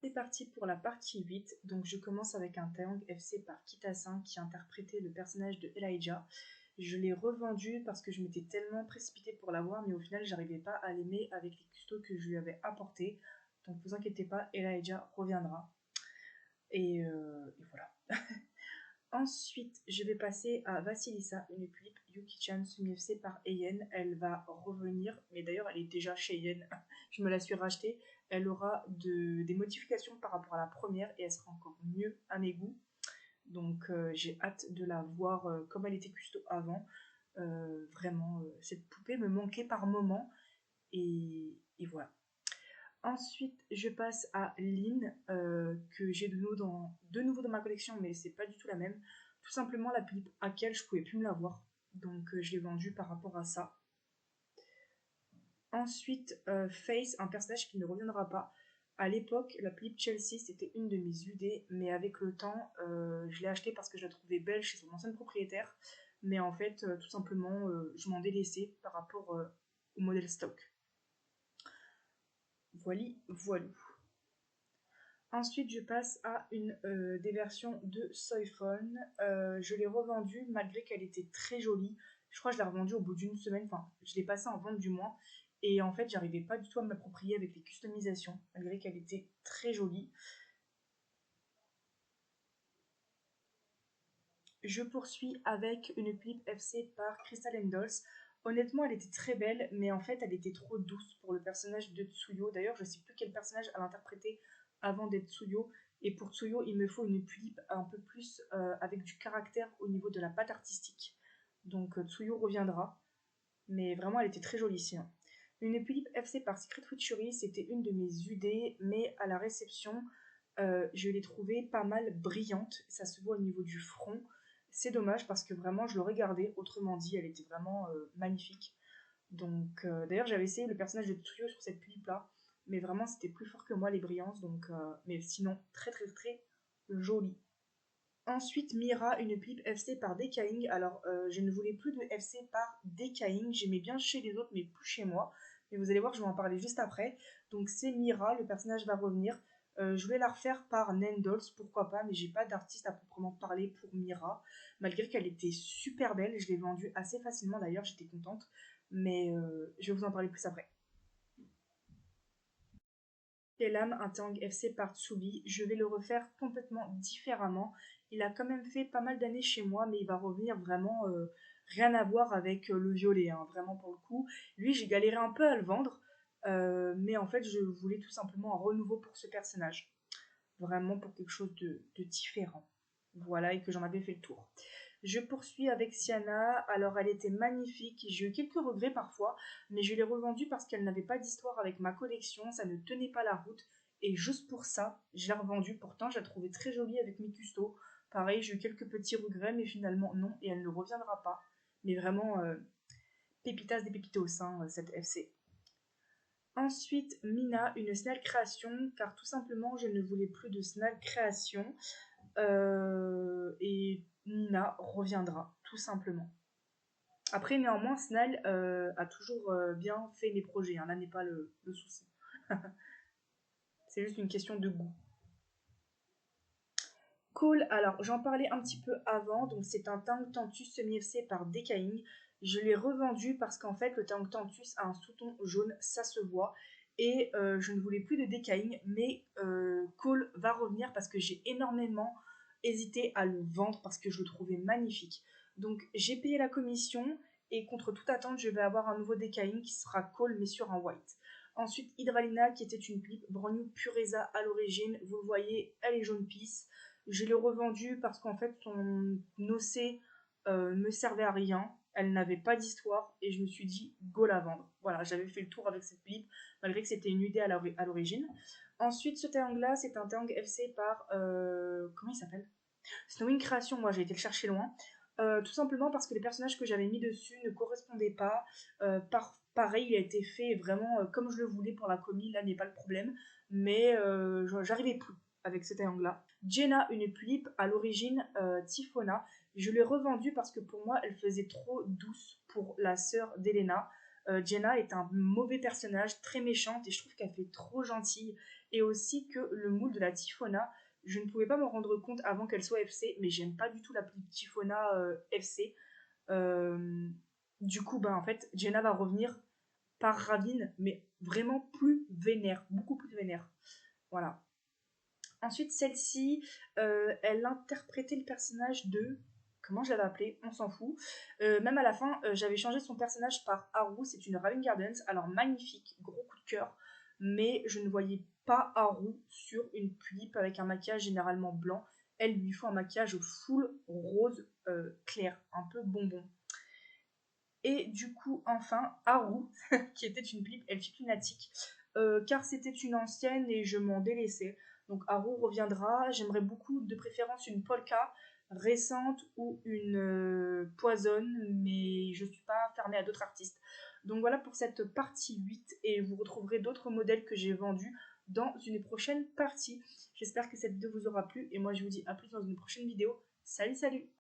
c'est parti pour la partie 8. Donc je commence avec un Taeyang FC par Kita-san qui interprétait le personnage de Elijah. Je l'ai revendu parce que je m'étais tellement précipitée pour l'avoir, mais au final j'arrivais pas à l'aimer avec les custos que je lui avais apportés. Donc vous inquiétez pas, Elijah reviendra. Et voilà. Ensuite, je vais passer à Vasilisa, une clip Yuki-chan semi-FC par Eien. Elle va revenir, mais d'ailleurs elle est déjà chez Eien, je me la suis rachetée. Elle aura des modifications par rapport à la première et elle sera encore mieux à mes goûts. Donc j'ai hâte de la voir comme elle était custo avant. Vraiment, cette poupée me manquait par moment et voilà. Ensuite, je passe à Lynn, que j'ai de nouveau dans ma collection, mais c'est pas du tout la même. Tout simplement, la clip à laquelle je pouvais plus me l'avoir. Donc, je l'ai vendue par rapport à ça. Ensuite, Face, un personnage qui ne reviendra pas. À l'époque, la clip Chelsea, c'était une de mes UD, mais avec le temps, je l'ai achetée parce que je la trouvais belle chez son ancienne propriétaire. Mais en fait, tout simplement, je m'en délaissais par rapport au modèle stock. Voilà. Ensuite, je passe à une des versions de Soifon. Je l'ai revendue malgré qu'elle était très jolie. Je crois que je l'ai revendue au bout d'une semaine. Enfin, je l'ai passée en vente du mois. Et en fait, j'arrivais pas du tout à m'approprier avec les customisations, malgré qu'elle était très jolie. Je poursuis avec une clip FC par Crystal Dolls. Honnêtement, elle était très belle, mais en fait, elle était trop douce pour le personnage de Tsuyo. D'ailleurs, je ne sais plus quel personnage elle interprétait avant d'être Tsuyo. Et pour Tsuyo, il me faut une clip un peu plus avec du caractère au niveau de la patte artistique. Donc Tsuyo reviendra. Mais vraiment, elle était très jolie ici. Hein. Une clip FC par Secret Witchery, c'était une de mes UD, mais à la réception, je l'ai trouvée pas mal brillante. Ça se voit au niveau du front. C'est dommage parce que vraiment, je l'aurais gardée. Autrement dit, elle était vraiment magnifique. Donc, d'ailleurs, j'avais essayé le personnage de Tsuyo sur cette clip-là, mais vraiment, c'était plus fort que moi les brillances. Donc, mais sinon, très très très jolie. Ensuite, Mira, une clip FC par Decaying. Alors, je ne voulais plus de FC par Decaying. J'aimais bien chez les autres, mais plus chez moi. Mais vous allez voir, je vais en parler juste après. Donc, c'est Mira, le personnage va revenir. Je voulais la refaire par Nendolls, pourquoi pas, mais j'ai pas d'artiste à proprement parler pour Mira. Malgré qu'elle était super belle, je l'ai vendue assez facilement d'ailleurs, j'étais contente. Mais je vais vous en parler plus après. L'âme, un Tang FC par Tsubi, je vais le refaire complètement différemment. Il a quand même fait pas mal d'années chez moi, mais il va revenir vraiment rien à voir avec le violet, hein, vraiment pour le coup. Lui, j'ai galéré un peu à le vendre, mais en fait, je voulais tout simplement un renouveau pour ce personnage. Vraiment pour quelque chose de différent. Voilà, et que j'en avais fait le tour. Je poursuis avec Siana. Alors, elle était magnifique. J'ai eu quelques regrets parfois, mais je l'ai revendue parce qu'elle n'avait pas d'histoire avec ma collection. Ça ne tenait pas la route. Et juste pour ça, je l'ai revendue. Pourtant, je la trouvais très jolie avec mes custos. Pareil, j'ai eu quelques petits regrets, mais finalement, non. Et elle ne reviendra pas. Mais vraiment, pépitas des pépitos, hein, cette FC. Ensuite, Mina, une Snell création, car tout simplement, je ne voulais plus de Snell création. Et Nina reviendra, tout simplement. Après, néanmoins, Snell a toujours bien fait mes projets, hein, là n'est pas le souci. C'est juste une question de goût. Cool, alors j'en parlais un petit peu avant, donc c'est un Tank Tantus semi-FC par Decaying. Je l'ai revendu parce qu'en fait le Tank Tantus a un sous-ton jaune, ça se voit. Et je ne voulais plus de Decaying, mais Cole va revenir parce que j'ai énormément hésité à le vendre parce que je le trouvais magnifique. Donc j'ai payé la commission et contre toute attente je vais avoir un nouveau Decaying qui sera Cole mais sur un white. Ensuite Hydralina qui était une clip Brand New Pureza à l'origine, vous le voyez, elle est jaune pisse. Je l'ai revendue parce qu'en fait, son OC me servait à rien. Elle n'avait pas d'histoire et je me suis dit, go la vendre. Voilà, j'avais fait le tour avec cette clip, malgré que c'était une UD à l'origine. Ensuite, ce Taeyang-là, c'est un Taeyang FC par... comment il s'appelle? Snowing Creation, moi j'ai été le chercher loin. Tout simplement parce que les personnages que j'avais mis dessus ne correspondaient pas. Pareil, il a été fait vraiment comme je le voulais pour la commis, là n'est pas le problème. Mais j'arrivais plus avec ce Taeyang-là. Jenna, une clip à l'origine Tifona. Je l'ai revendue parce que pour moi, elle faisait trop douce pour la sœur d'Elena. Jenna est un mauvais personnage, très méchante, et je trouve qu'elle fait trop gentille. Et aussi que le moule de la Tifona, je ne pouvais pas me rendre compte avant qu'elle soit FC, mais j'aime pas du tout la petite Tifona FC. Euh, du coup, bah, en fait, Jenna va revenir par Ravine, mais vraiment plus vénère, beaucoup plus vénère. Voilà. Ensuite, celle-ci, elle interprétait le personnage de... Comment je l'avais appelé? On s'en fout. Même à la fin, j'avais changé son personnage par Haru. C'est une Raven Gardens. Alors, magnifique, gros coup de cœur. Mais je ne voyais pas Haru sur une pulipe avec un maquillage généralement blanc. Elle lui faut un maquillage full rose clair, un peu bonbon. Et du coup, enfin, Haru, qui était une pipe elfique lunatique, car c'était une ancienne et je m'en délaissais. Donc Haru reviendra. J'aimerais beaucoup, de préférence, une polka récente ou une poisonne, mais je ne suis pas fermée à d'autres artistes. Donc voilà pour cette partie 8 et vous retrouverez d'autres modèles que j'ai vendus dans une prochaine partie. J'espère que cette vidéo vous aura plu et moi je vous dis à plus dans une prochaine vidéo. Salut, salut!